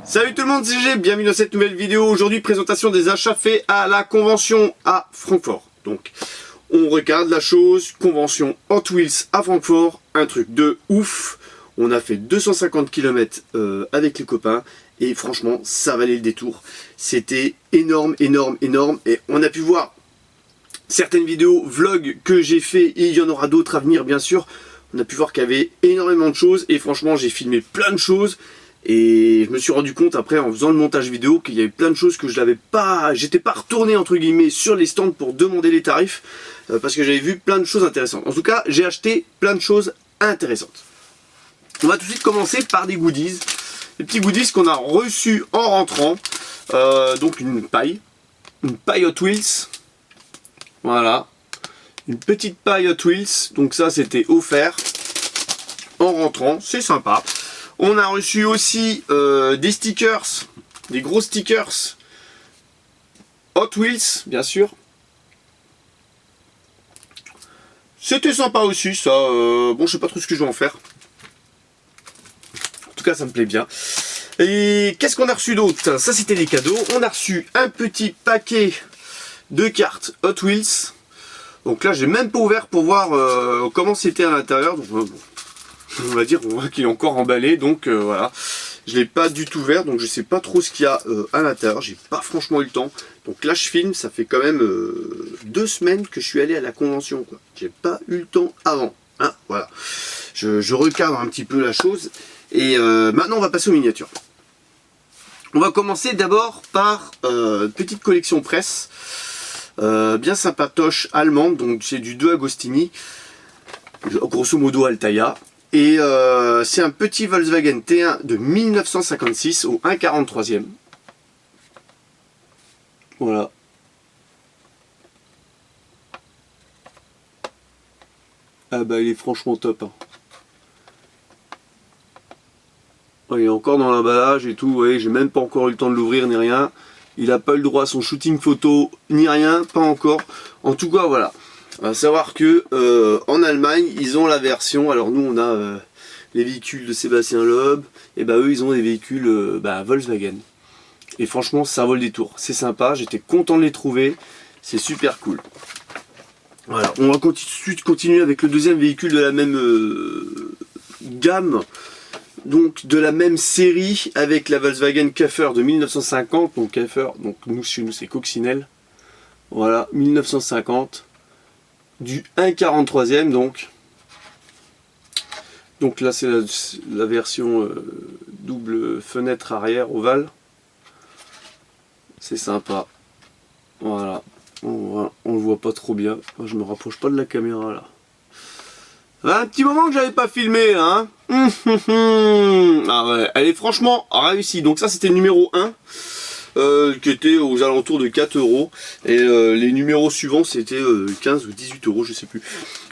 Salut tout le monde, c'est G, bienvenue dans cette nouvelle vidéo. Aujourd'hui, présentation des achats faits à la convention à Francfort. Donc, on regarde la chose, convention Hot Wheels à Francfort, un truc de ouf. On a fait 250 km avec les copains et franchement, ça valait le détour. C'était énorme, énorme, énorme et on a pu voir certaines vidéos, vlogs que j'ai fait et il y en aura d'autres à venir bien sûr. On a pu voir qu'il y avait énormément de choses et franchement, j'ai filmé plein de choses. Et je me suis rendu compte après en faisant le montage vidéo qu'il y avait plein de choses que je n'avais pas, j'étais pas retourné entre guillemets sur les stands pour demander les tarifs parce que j'avais vu plein de choses intéressantes. En tout cas, j'ai acheté plein de choses intéressantes. On va tout de suite commencer par des goodies, des petits goodies qu'on a reçus en rentrant. Donc une paille Hot Wheels, voilà, une petite paille Hot Wheels. Donc ça c'était offert en rentrant, c'est sympa. On a reçu aussi des stickers, des gros stickers Hot Wheels, bien sûr. C'était sympa aussi, ça. Bon, je sais pas trop ce que je vais en faire. En tout cas, ça me plaît bien. Et qu'est-ce qu'on a reçu d'autre? Ça, c'était les cadeaux. On a reçu un petit paquet de cartes Hot Wheels. Donc là, j'ai même pas ouvert pour voir comment c'était à l'intérieur. Donc, bon. On va dire qu'il est encore emballé, donc voilà, je l'ai pas du tout ouvert, donc je sais pas trop ce qu'il y a à l'intérieur, j'ai pas franchement eu le temps. Donc là je filme, ça fait quand même 2 semaines que je suis allé à la convention, quoi. J'ai pas eu le temps avant, hein, voilà. Je recadre un petit peu la chose, et maintenant on va passer aux miniatures. On va commencer d'abord par petite collection presse, bien sympatoche allemande, donc c'est du De Agostini, grosso modo Altaïa. Et c'est un petit Volkswagen T1 de 1956 au 1,43e. Voilà. Ah bah il est franchement top. Hein. Il est encore dans l'emballage et tout. Vous voyez, j'ai même pas encore eu le temps de l'ouvrir ni rien. Il n'a pas eu le droit à son shooting photo ni rien, pas encore. En tout cas voilà. À savoir que en Allemagne, ils ont la version, alors nous on a les véhicules de Sébastien Loeb, et bah eux ils ont des véhicules Volkswagen. Et franchement ça vaut le détour, c'est sympa, j'étais content de les trouver, c'est super cool. Voilà, on va continuer avec le deuxième véhicule de la même gamme, donc de la même série, avec la Volkswagen Käfer de 1950, donc Käfer, donc nous chez nous c'est Coccinelle, voilà, 1950. Du 1,43e donc. Donc là c'est la version double fenêtre arrière ovale. C'est sympa. Voilà. On le voit pas trop bien. Je me rapproche pas de la caméra là. Un petit moment que j'avais pas filmé hein. Ah ouais, elle est franchement réussie. Donc ça c'était le numéro 1. Qui était aux alentours de 4 € et les numéros suivants c'était 15 ou 18 €, je sais plus.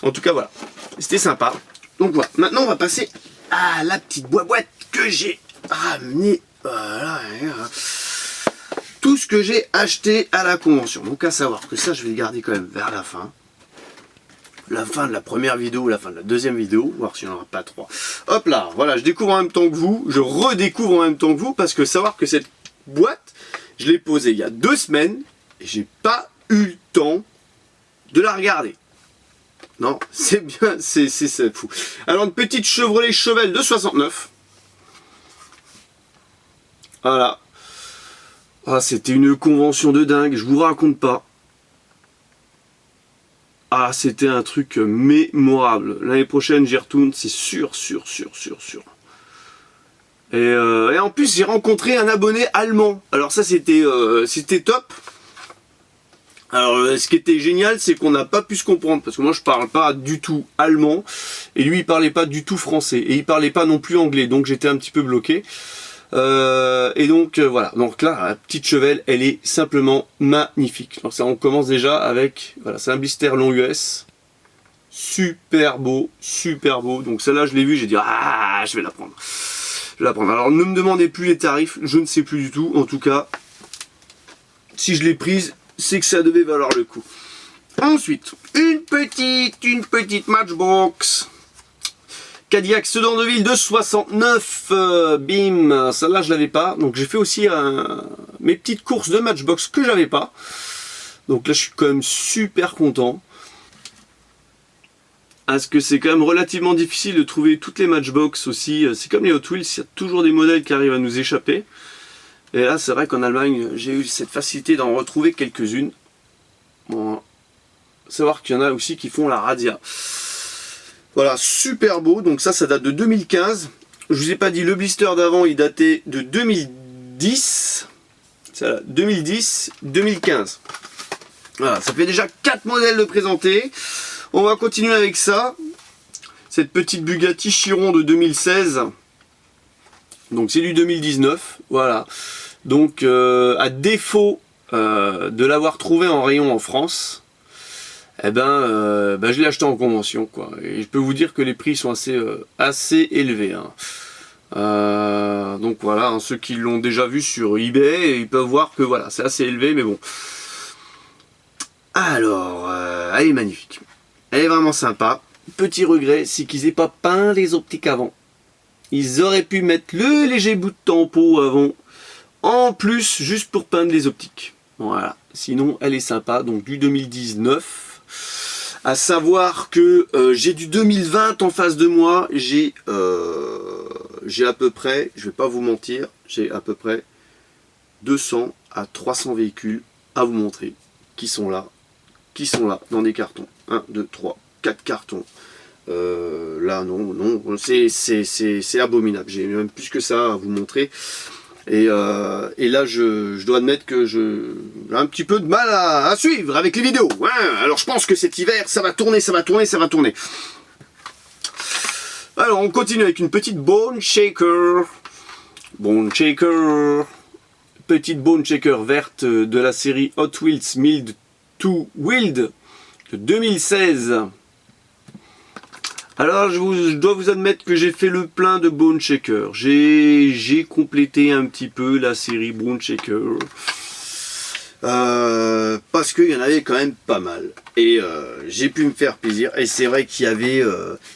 En tout cas voilà, c'était sympa. Donc voilà, maintenant on va passer à la petite boîte que j'ai ramenée. Voilà, tout ce que j'ai acheté à la convention. Donc à savoir que ça je vais le garder quand même vers la fin. La fin de la première vidéo, la fin de la deuxième vidéo, voir s'il n'y en aura pas 3. Hop là, voilà, je découvre en même temps que vous, je redécouvre en même temps que vous, parce que savoir que cette boîte, je l'ai posée il y a 2 semaines et j'ai pas eu le temps de la regarder. Non, c'est bien, c'est fou. Alors une petite Chevrolet Chevelle de 69. Voilà. Ah, c'était une convention de dingue, je vous raconte pas. Ah, c'était un truc mémorable. L'année prochaine, j'y retourne, c'est sûr. Et en plus, j'ai rencontré un abonné allemand. Alors ça, c'était top. Alors, ce qui était génial, c'est qu'on n'a pas pu se comprendre. Parce que moi, je parle pas du tout allemand. Et lui, il parlait pas du tout français. Et il parlait pas non plus anglais. Donc, j'étais un petit peu bloqué. Et donc voilà, donc là la petite Chevelle elle est simplement magnifique. Donc ça on commence déjà avec, voilà, c'est un blister long US, super beau, donc celle-là je l'ai vue, j'ai dit ah je vais la prendre. Alors ne me demandez plus les tarifs, je ne sais plus du tout, en tout cas si je l'ai prise c'est que ça devait valoir le coup. Ensuite une petite Matchbox Cadillac Sedan de ville de 69, bim, celle-là je l'avais pas, donc j'ai fait aussi mes petites courses de Matchbox que j'avais pas, donc là je suis quand même super content, parce que c'est quand même relativement difficile de trouver toutes les Matchbox aussi, c'est comme les Hot Wheels, il y a toujours des modèles qui arrivent à nous échapper, et là c'est vrai qu'en Allemagne j'ai eu cette facilité d'en retrouver quelques-unes, bon, savoir qu'il y en a aussi qui font la Radia. Voilà, super beau, donc ça date de 2015. Je vous ai pas dit, le blister d'avant, il datait de 2010. Ça, 2010-2015. Voilà, ça fait déjà 4 modèles de présentés. On va continuer avec ça. Cette petite Bugatti Chiron de 2016. Donc c'est du 2019, voilà. Donc à défaut de l'avoir trouvé en rayon en France, je l'ai acheté en convention, quoi. Et je peux vous dire que les prix sont assez élevés, hein. Donc voilà, hein, ceux qui l'ont déjà vu sur eBay, ils peuvent voir que voilà, c'est assez élevé, mais bon. Alors, elle est magnifique. Elle est vraiment sympa. Petit regret, c'est qu'ils n'aient pas peint les optiques avant. Ils auraient pu mettre le léger bout de tempo avant, en plus, juste pour peindre les optiques. Voilà. Sinon, elle est sympa. Donc du 2019. À savoir que j'ai du 2020 en face de moi, j'ai à peu près, je vais pas vous mentir, j'ai à peu près 200 à 300 véhicules à vous montrer qui sont là dans des cartons. 1, 2, 3, 4 cartons. Là non, c'est abominable, j'ai même plus que ça à vous montrer. Et là, je dois admettre que j'ai un petit peu de mal à suivre avec les vidéos. Ouais, alors je pense que cet hiver, ça va tourner. Alors, on continue avec une petite Bone Shaker. Petite Bone Shaker verte de la série Hot Wheels Mild to Wild de 2016. Alors je dois vous admettre que j'ai fait le plein de Bone Shaker. J'ai complété un petit peu la série Bone Shaker. Parce qu'il y en avait quand même pas mal. Et j'ai pu me faire plaisir. Et c'est vrai qu'il y avait...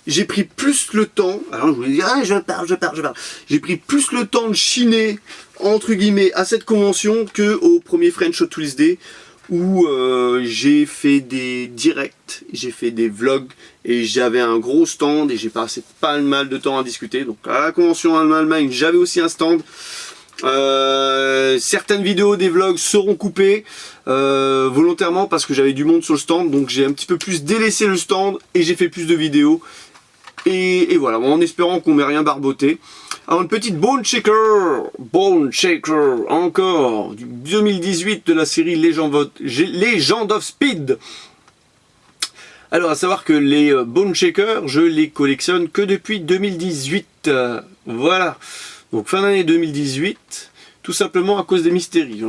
j'ai pris plus le temps... Alors je vous dis, je parle. J'ai pris plus le temps de chiner, entre guillemets, à cette convention que au premier French Hot Wheels Day, où j'ai fait des directs, j'ai fait des vlogs, et j'avais un gros stand, et j'ai passé pas mal de temps à discuter. Donc à la convention en Allemagne, j'avais aussi un stand. Certaines vidéos des vlogs seront coupées volontairement parce que j'avais du monde sur le stand, donc j'ai un petit peu plus délaissé le stand, et j'ai fait plus de vidéos. Et voilà, en espérant qu'on m'ait rien barboté. Alors une petite Bone Shaker, encore, du 2018 de la série Legend of Speed. Alors à savoir que les Bone Shaker, je les collectionne que depuis 2018, voilà. Donc fin d'année 2018, tout simplement à cause des mystéries.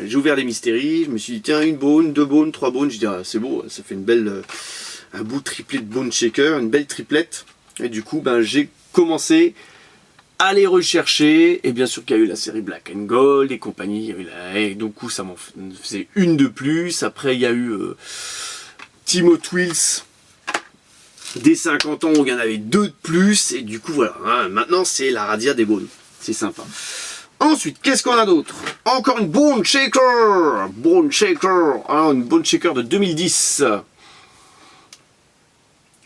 J'ai ouvert les mystéries, je me suis dit tiens, une bone, 2 bones, 3 bones, je dis ah, c'est beau, ça fait une belle, un bout triplé de Bone Shaker, une belle triplette. Et du coup j'ai commencé à les rechercher, et bien sûr qu'il y a eu la série Black and Gold et compagnie, il y a eu et du coup ça m'en faisait une de plus. Après il y a eu Team Hot Wheels des 50 ans où il y en avait 2 de plus, et du coup voilà, hein, maintenant c'est la Radia des Bones, c'est sympa. Ensuite, qu'est-ce qu'on a d'autre? Encore une Bone Shaker, alors une Bone Shaker de 2010.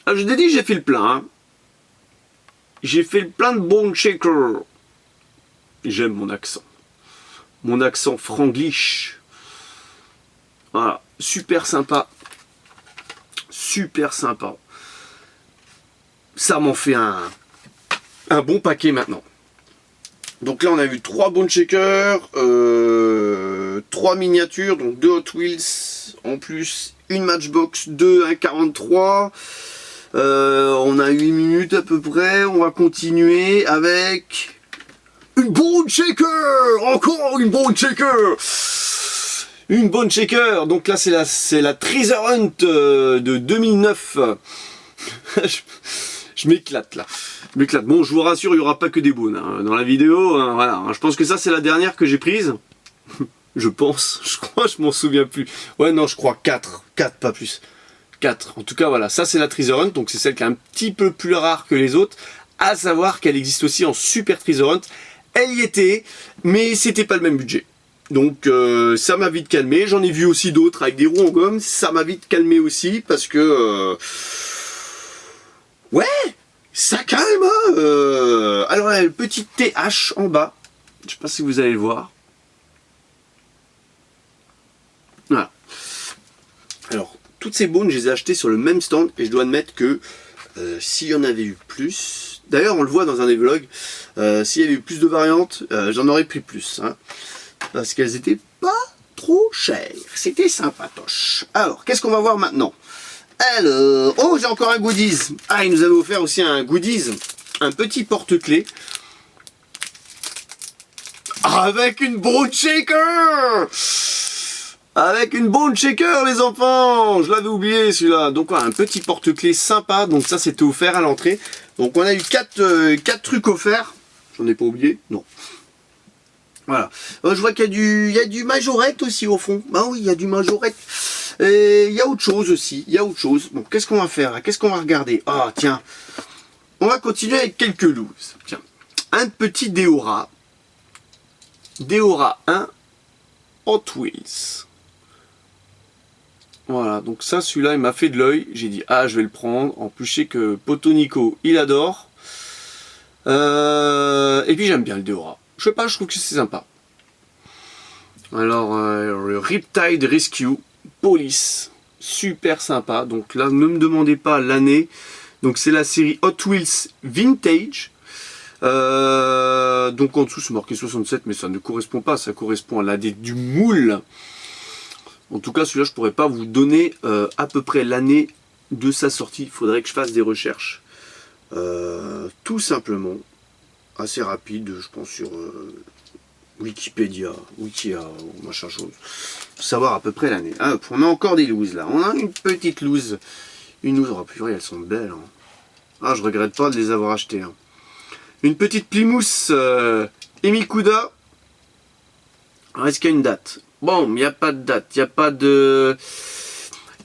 Alors je t'ai dit, j'ai fait le plein, hein. J'ai fait le plein de Bone Shaker. J'aime mon accent. Mon accent franglish. Voilà, super sympa. Super sympa. Ça m'en fait un bon paquet maintenant. Donc là on a vu 3 Bone Shaker, 3 miniatures, donc 2 Hot Wheels, en plus une Matchbox, 2 1.43. On a 8 minutes à peu près, on va continuer avec une Bone Shaker, encore une Bone Shaker. Une Bone Shaker, donc là c'est la Treasure Hunt de 2009. Je m'éclate là. Bon, je vous rassure, il n'y aura pas que des bones hein, dans la vidéo. Hein, voilà. Je pense que ça, c'est la dernière que j'ai prise. Je pense. Je crois, je m'en souviens plus. Ouais, non, je crois 4. 4, pas plus. 4. En tout cas, voilà. Ça, c'est la Treasure Hunt. Donc, c'est celle qui est un petit peu plus rare que les autres. À savoir qu'elle existe aussi en Super Treasure Hunt. Elle y était, mais c'était pas le même budget. Donc ça m'a vite calmé. J'en ai vu aussi d'autres avec des roues en gomme. Ça m'a vite calmé aussi parce que... ouais, ça calme. Alors il y a le petit TH en bas. Je sais pas si vous allez le voir. Voilà. Alors, toutes ces bones, je les ai achetées sur le même stand. Et je dois admettre que s'il y en avait eu plus... D'ailleurs, on le voit dans un des vlogs. S'il y avait eu plus de variantes, j'en aurais pris plus. Hein, parce qu'elles étaient pas trop chères. C'était sympatoche. Alors, qu'est-ce qu'on va voir maintenant? Alors, oh, j'ai encore un goodies. Ah, il nous avait offert aussi un goodies. Un petit porte-clés. Avec une bone shaker! Avec une bone shaker, les enfants! Je l'avais oublié, celui-là. Donc, voilà, un petit porte-clés sympa. Donc, ça, c'était offert à l'entrée. Donc, on a eu 4 trucs offerts. J'en ai pas oublié? Non. Voilà. Je vois qu'il y a du majorette aussi, au fond. Ah oui, il y a du majorette. Et il y a autre chose aussi. Il y a autre chose. Bon, qu'est-ce qu'on va faire? Qu'est-ce qu'on va regarder? Ah, tiens. On va continuer avec quelques looses. Tiens. Un petit Deora. Deora 1 Hot Wheels. Voilà, donc ça, celui-là, il m'a fait de l'œil. J'ai dit, ah, je vais le prendre. En plus, je sais que Poto Nico, il adore. Et puis, j'aime bien le Deora. Je sais pas, je trouve que c'est sympa. Alors, le Riptide Rescue Police. Super sympa. Donc là, ne me demandez pas l'année. Donc, c'est la série Hot Wheels Vintage. Donc en dessous c'est marqué 67, mais ça ne correspond pas, ça correspond à l'année du moule. En tout cas celui-là je pourrais pas vous donner à peu près l'année de sa sortie, il faudrait que je fasse des recherches. Tout simplement, assez rapide, je pense sur Wikipédia, Wikia, ou machin chose, pour savoir à peu près l'année. Ah, on a encore des looses là, on a une petite loose, une loose, oh purée, elles sont belles. Hein. Ah, je regrette pas de les avoir achetées. Hein. Une petite Plymouth Emikuda. Est-ce qu'il y a une date? Bon, il n'y a pas de date. Il n'y a pas de...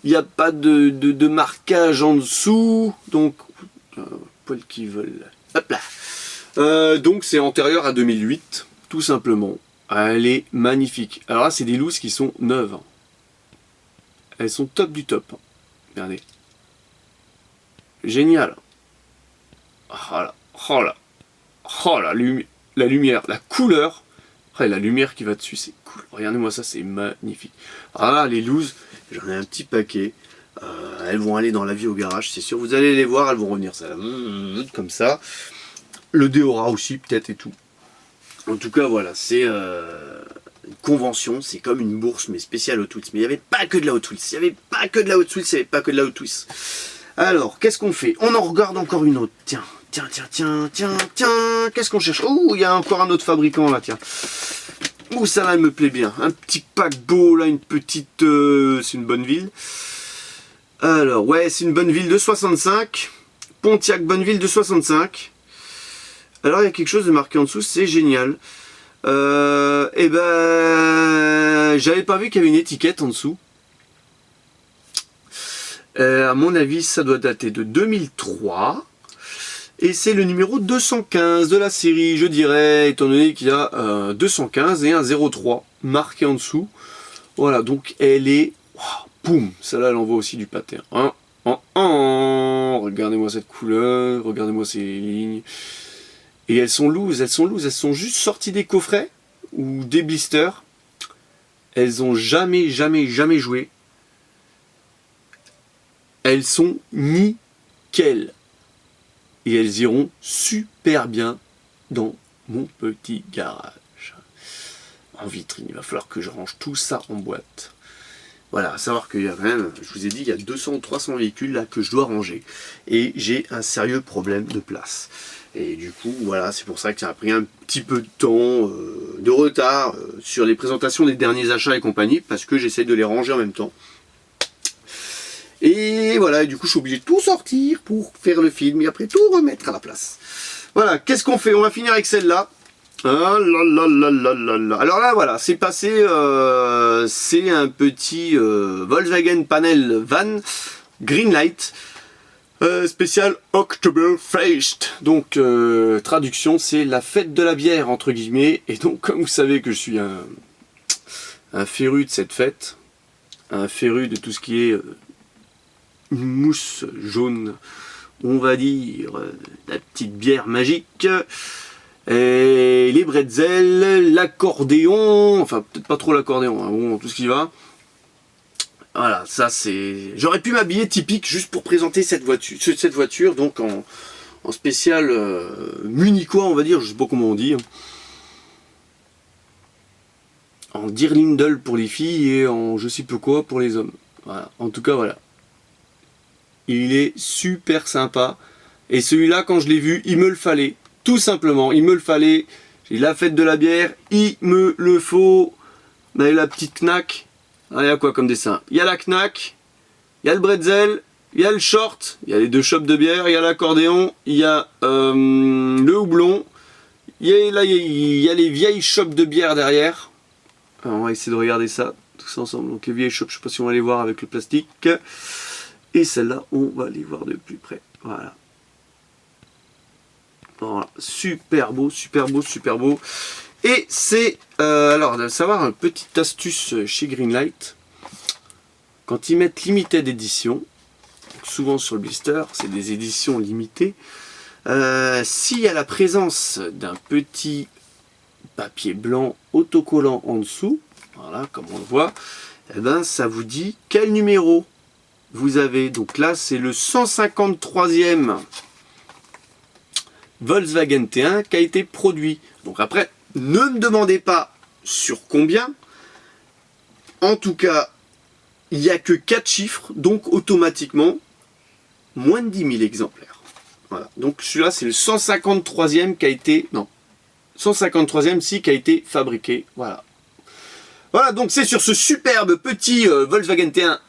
Il n'y a pas de marquage en dessous. Donc, poils qui veulent. Hop là. Donc, c'est antérieur à 2008. Tout simplement. Elle est magnifique. Alors là, c'est des looses qui sont neuves. Elles sont top du top. Regardez. Génial. Voilà. Oh là. Oh la lumière, la couleur. Oh, la lumière qui va dessus, c'est cool. Regardez-moi ça, c'est magnifique. Ah là, les looses, j'en ai un petit paquet. Elles vont aller dans la vie au garage, c'est sûr. Vous allez les voir, elles vont revenir ça, comme ça. Le Deora aussi, peut-être et tout. En tout cas, voilà, c'est une convention. C'est comme une bourse, mais spéciale Hot Wheels. Mais il n'y avait pas que de la Hot Wheels. Il n'y avait pas que de la Hot Wheels. Il n'y avait pas que de la Hot Wheels. Alors, qu'est-ce qu'on fait? On en regarde encore une autre. Tiens. Qu'est-ce qu'on cherche? Oh, il y a encore un autre fabricant là, tiens. Oh, ça là, elle me plaît bien. Un petit paquebot là, une petite... c'est une Bonneville. Alors, ouais, c'est une Bonneville de 65. Pontiac Bonneville de 65. Alors, il y a quelque chose de marqué en dessous, c'est génial. Et ben... J'avais pas vu qu'il y avait une étiquette en dessous. À mon avis, ça doit dater de 2003. Et c'est le numéro 215 de la série, je dirais, étant donné qu'il y a 215 et un 03 marqué en dessous. Voilà, donc elle est... Wow, boum, celle-là, elle envoie aussi du pâté. Regardez-moi cette couleur, regardez-moi ces lignes. Et elles sont looses, elles sont juste sorties des coffrets ou des blisters. Elles ont jamais joué. Elles sont nickel. Et elles iront super bien dans mon petit garage. En vitrine, il va falloir que je range tout ça en boîte. Voilà, à savoir qu'il y a quand même, je vous ai dit, il y a 200 ou 300 véhicules là que je dois ranger. Et j'ai un sérieux problème de place. Et du coup, voilà, c'est pour ça que ça a pris un petit peu de temps, de retard sur les présentations des derniers achats et compagnie, parce que j'essaie de les ranger en même temps. Et voilà, et du coup je suis obligé de tout sortir pour faire le film et après tout remettre à la place. Voilà, qu'est-ce qu'on fait? On va finir avec celle-là. Ah là là là là là là. Alors là voilà, c'est passé, c'est un petit Volkswagen Panel Van Greenlight. Spécial Oktoberfest. Donc traduction, c'est la fête de la bière entre guillemets. Et donc comme vous savez que je suis un féru de cette fête, un féru de tout ce qui est une mousse jaune, on va dire la petite bière magique, et les bretzels, l'accordéon, enfin peut-être pas trop l'accordéon, hein, bon, tout ce qui va. Voilà, ça c'est... J'aurais pu m'habiller typique juste pour présenter cette voiture, donc en spécial munichois, on va dire, je sais pas comment on dit. En Dirndl pour les filles et en je sais peu quoi pour les hommes. Voilà, en tout cas voilà. Il est super sympa. Et celui-là, quand je l'ai vu, il me le fallait. Tout simplement, il me le fallait. J'ai la fête de la bière, il me le faut. On a la petite knack. Ah, il y a quoi comme dessin? Il y a la knack, il y a le bretzel, il y a le short, il y a les deux chopes de bière, il y a l'accordéon, il y a le houblon, il y a les vieilles chopes de bière derrière. Alors, on va essayer de regarder ça tous ensemble. Donc les vieilles chopes, je sais pas si on va les voir avec le plastique. Et celle-là, on va les voir de plus près. Voilà. Voilà. Super beau, super beau, super beau. Et c'est, alors, de savoir une petite astuce chez Greenlight. Quand ils mettent limited edition, souvent sur le blister, c'est des éditions limitées. S'il y a la présence d'un petit papier blanc autocollant en dessous, voilà, comme on le voit, eh ben, ça vous dit quel numéro vous avez. Donc là, c'est le 153e Volkswagen T1 qui a été produit. Donc après, ne me demandez pas sur combien. En tout cas, il n'y a que 4 chiffres, donc automatiquement, moins de 10 000 exemplaires. Voilà. Donc celui-là, c'est le 153e qui a été... Non, 153e si qui a été fabriqué. Voilà. Voilà, donc c'est sur ce superbe petit Volkswagen T1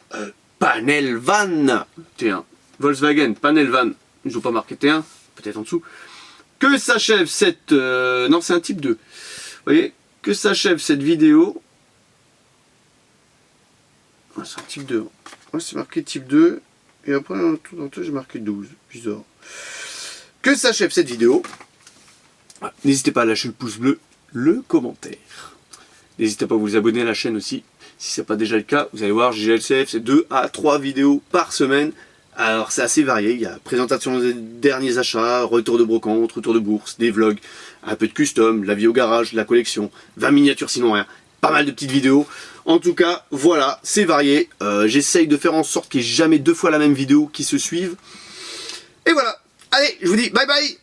Panel Van T1. Volkswagen Panel Van. Ils n'ont pas marqué T1, peut-être en dessous. Que s'achève cette... non, c'est un type 2. Vous voyez, que s'achève cette vidéo. Ah, c'est un type 2. Ouais, c'est marqué type 2. Et après, tout dans tout, j'ai marqué 12. Bizarre. Que s'achève cette vidéo. N'hésitez pas à lâcher le pouce bleu, le commentaire. N'hésitez pas à vous abonner à la chaîne aussi. Si ce n'est pas déjà le cas, vous allez voir, GGLCF, c'est 2 à 3 vidéos par semaine. Alors c'est assez varié, il y a présentation des derniers achats, retour de brocante, retour de bourse, des vlogs, un peu de custom, la vie au garage, la collection, 20 miniatures sinon rien, pas mal de petites vidéos. En tout cas, voilà, c'est varié. J'essaye de faire en sorte qu'il n'y ait jamais 2 fois la même vidéo qui se suivent. Et voilà, allez, je vous dis bye bye.